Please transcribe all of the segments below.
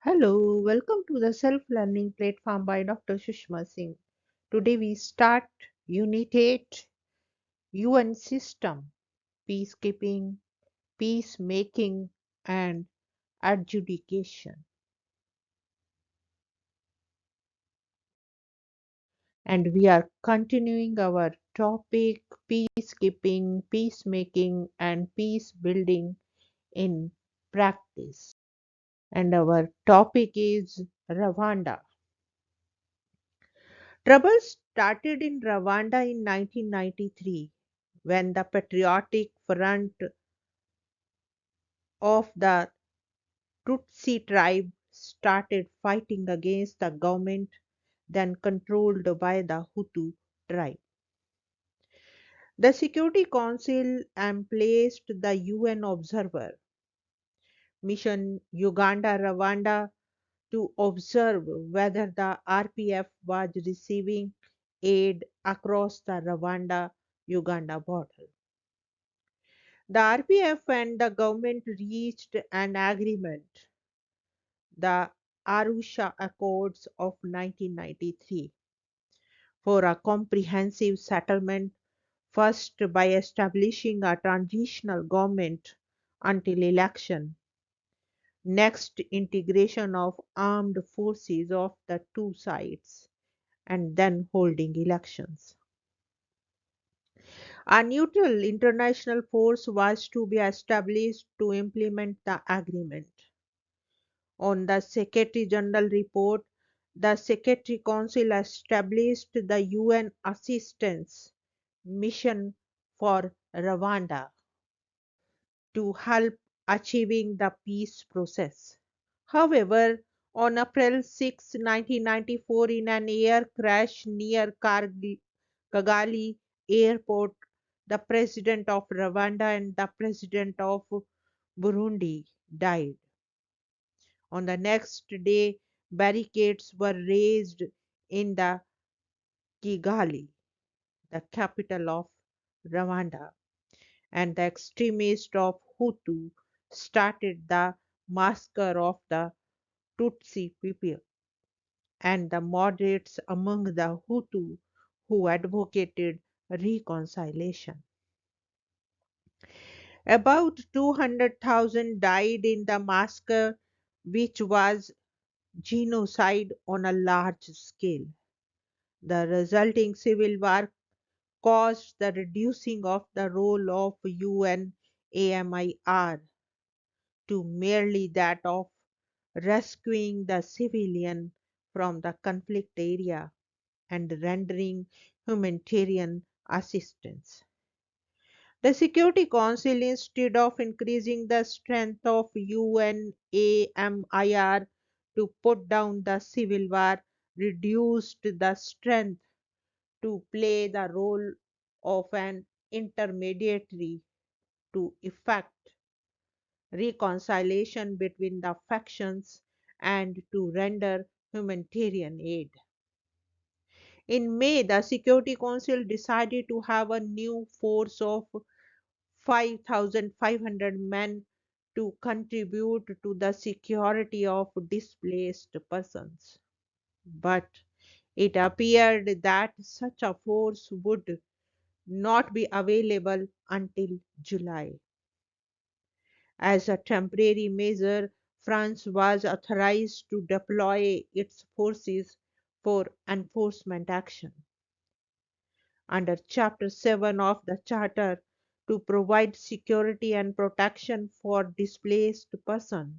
Hello, welcome to the self-learning platform by Dr. Sushma Singh. Today we start Unit 8, UN System, Peacekeeping, Peacemaking and Adjudication. And we are continuing our topic Peacekeeping, Peacemaking and Peace Building in Practice. And our topic is Rwanda. Trouble started in Rwanda in 1993 when the Patriotic Front of the Tutsi tribe started fighting against the government then controlled by the Hutu tribe. The Security Council emplaced the UN observer mission Uganda-Rwanda to observe whether the RPF was receiving aid across the Rwanda-Uganda border. The RPF and the government reached an agreement, the Arusha Accords of 1993, for a comprehensive settlement, first by establishing a transitional government until election, next integration of armed forces of the two sides, and then holding elections. A neutral international force was to be established to implement the agreement. On the Secretary General report, the Secretary Council established the UN Assistance Mission for Rwanda to help achieving the peace process. However, on April 6, 1994, in an air crash near Kigali airport, the President of Rwanda and the President of Burundi died. On the next day, barricades were raised in the Kigali, the capital of Rwanda, and the extremists of Hutu started the massacre of the Tutsi people and the moderates among the Hutu who advocated reconciliation. About 200,000 died in the massacre, which was genocide on a large scale. The resulting civil war caused the reducing of the role of UNAMIR to merely that of rescuing the civilian from the conflict area and rendering humanitarian assistance. The Security Council, instead of increasing the strength of UNAMIR to put down the civil war, reduced the strength to play the role of an intermediary to effect reconciliation between the factions and to render humanitarian aid. In May, the Security Council decided to have a new force of 5,500 men to contribute to the security of displaced persons. But it appeared that such a force would not be available until July. As a temporary measure, France was authorized to deploy its forces for enforcement action under Chapter 7 of the Charter to provide security and protection for displaced persons.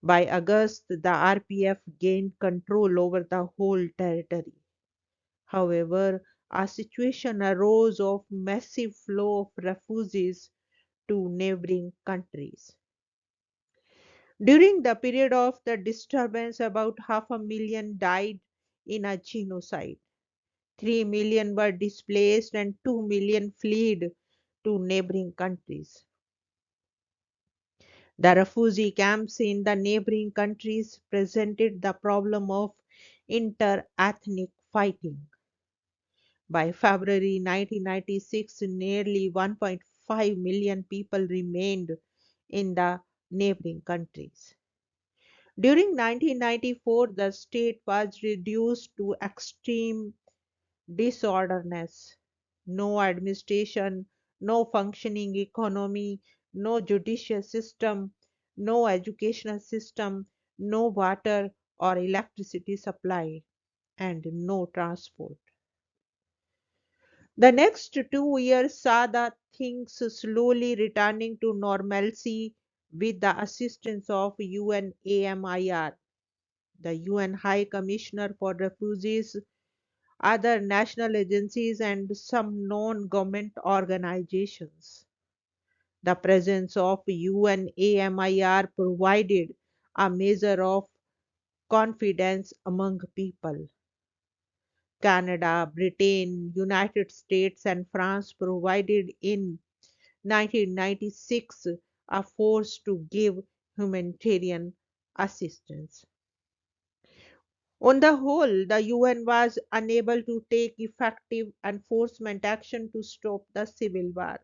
By August, the RPF gained control over the whole territory. However, a situation arose of massive flow of refugees to neighboring countries. During the period of the disturbance, about half a million died in a genocide. 3 million were displaced and 2 million fled to neighboring countries. The refugee camps in the neighboring countries presented the problem of inter-ethnic fighting. By February 1996, nearly 1.5 million people remained in the neighboring countries. During 1994, the state was reduced to extreme disorderness. No administration, no functioning economy, no judicial system, no educational system, no water or electricity supply, and no transport. The next 2 years saw the things slowly returning to normalcy with the assistance of UNAMIR, the UN High Commissioner for Refugees, other national agencies, and some non government organizations. The presence of UNAMIR provided a measure of confidence among people. Canada, Britain, United States, and France provided in 1996 a force to give humanitarian assistance. On the whole, the UN was unable to take effective enforcement action to stop the civil war.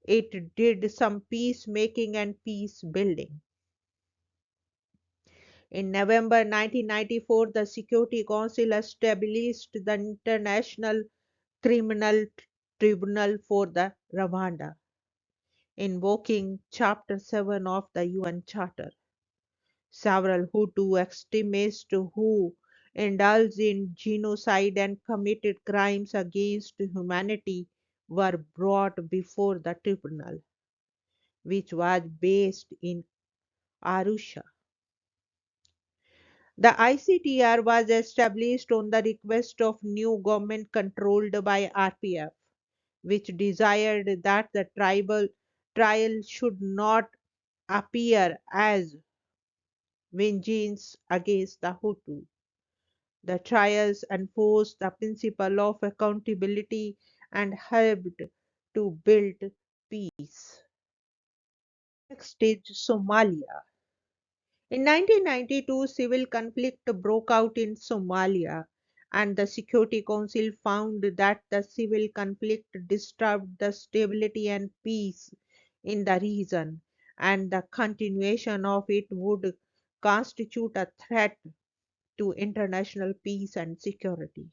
It did some peacemaking and peace building. In November 1994, the Security Council established the International Criminal Tribunal for the Rwanda, invoking Chapter 7 of the UN Charter. Several Hutu extremists who indulged in genocide and committed crimes against humanity were brought before the tribunal, which was based in Arusha. The ICTR was established on the request of new government controlled by RPF, which desired that the tribal trial should not appear as vengeance against the Hutu. The trials enforced the principle of accountability and helped to build peace. Next is Somalia. In 1992, civil conflict broke out in Somalia, and the Security Council found that the civil conflict disturbed the stability and peace in the region, and the continuation of it would constitute a threat to international peace and security.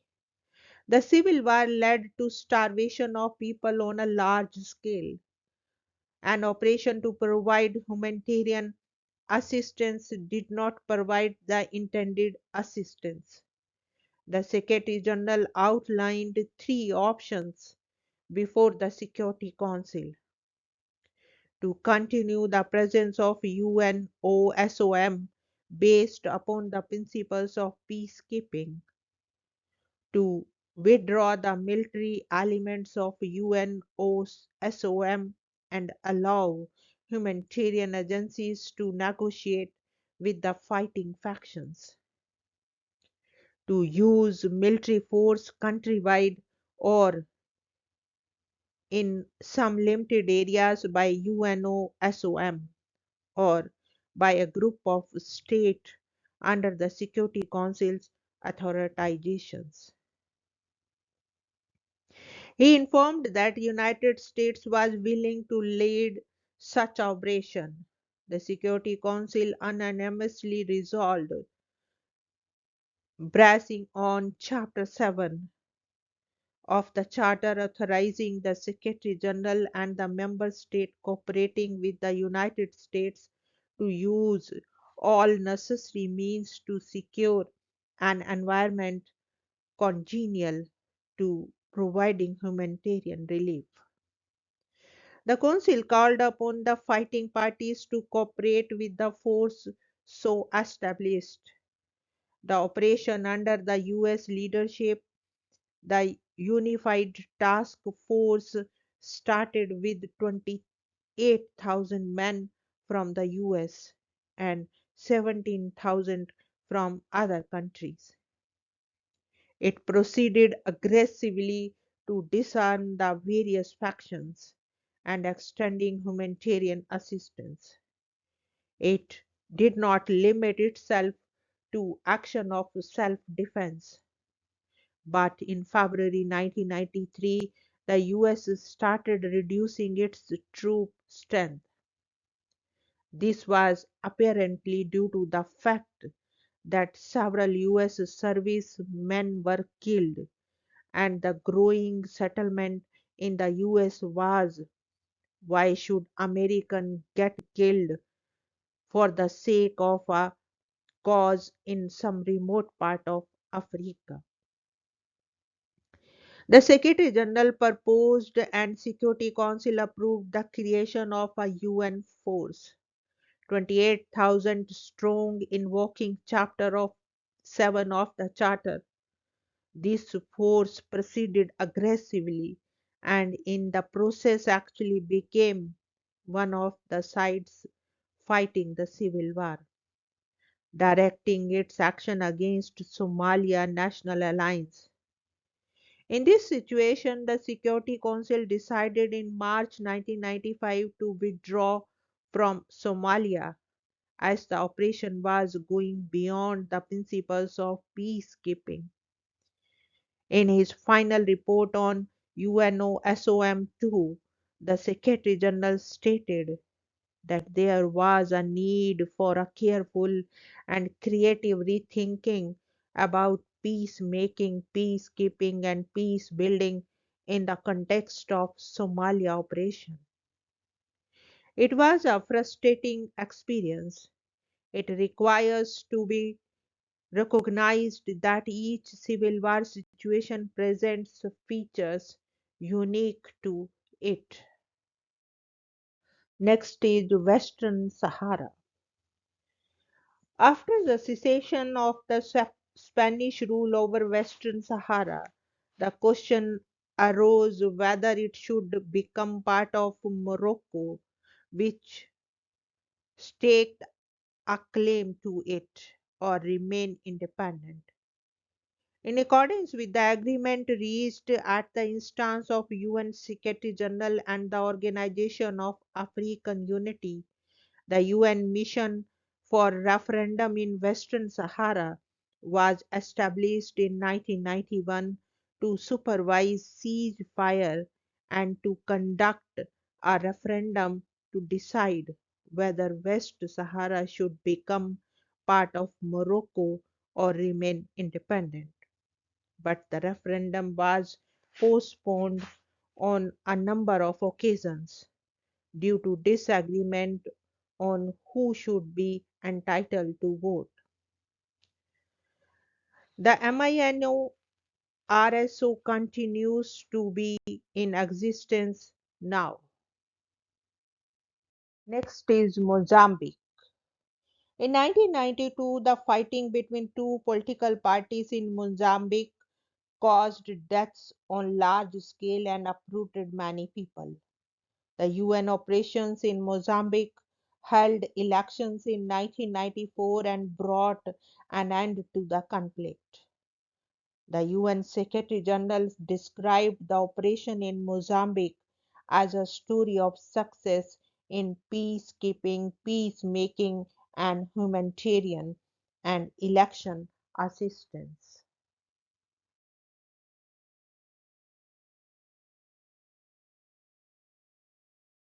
The civil war led to starvation of people on a large scale. An operation to provide humanitarian assistance did not provide the intended assistance. The Secretary General outlined three options before the Security Council: to continue the presence of UNOSOM based upon the principles of peacekeeping, to withdraw the military elements of UNOSOM and allow humanitarian agencies to negotiate with the fighting factions, to use military force countrywide or in some limited areas by UNOSOM or by a group of states under the Security Council's authorizations. He informed that United States was willing to lead such operation. The Security Council unanimously resolved, bracing on Chapter 7 of the Charter authorizing the Secretary General and the member state cooperating with the United States to use all necessary means to secure an environment congenial to providing humanitarian relief. The Council called upon the fighting parties to cooperate with the force so established. The operation under the US leadership, the Unified Task Force, started with 28,000 men from the US and 17,000 from other countries. It proceeded aggressively to disarm the various factions and extending humanitarian assistance. It did not limit itself to action of self defense, but in February 1993, the US started reducing its troop strength. This was apparently due to the fact that several US servicemen were killed, and the growing settlement in the US was, why should Americans get killed for the sake of a cause in some remote part of Africa? The Secretary General proposed and Security Council approved the creation of a UN force, 28,000 strong, invoking chapter of 7 of the charter. This force proceeded aggressively and in the process actually became one of the sides fighting the civil war, directing its action against Somalia National Alliance. In this situation, the Security Council decided in March 1995 to withdraw from Somalia as the operation was going beyond the principles of peacekeeping. In his final report on UNOSOM2, the Secretary General stated that there was a need for a careful and creative rethinking about peacemaking, peacekeeping, and peace building in the context of Somalia operation. It was a frustrating experience. It requires to be recognized that each civil war situation presents features unique to it. Next is Western Sahara. After the cessation of the Spanish rule over Western Sahara, the question arose whether it should become part of Morocco, which staked a claim to it, or remain independent. In accordance with the agreement reached at the instance of UN Secretary General and the Organization of African Unity, the UN mission for referendum in Western Sahara was established in 1991 to supervise ceasefire and to conduct a referendum to decide whether West Sahara should become part of Morocco or remain independent. But the referendum was postponed on a number of occasions due to disagreement on who should be entitled to vote. The MINO RSO continues to be in existence now. Next is Mozambique. In 1992, the fighting between two political parties in Mozambique caused deaths on large scale and uprooted many people. The UN operations in Mozambique held elections in 1994 and brought an end to the conflict. The UN Secretary General described the operation in Mozambique as a story of success in peacekeeping, peacemaking, and humanitarian and election assistance.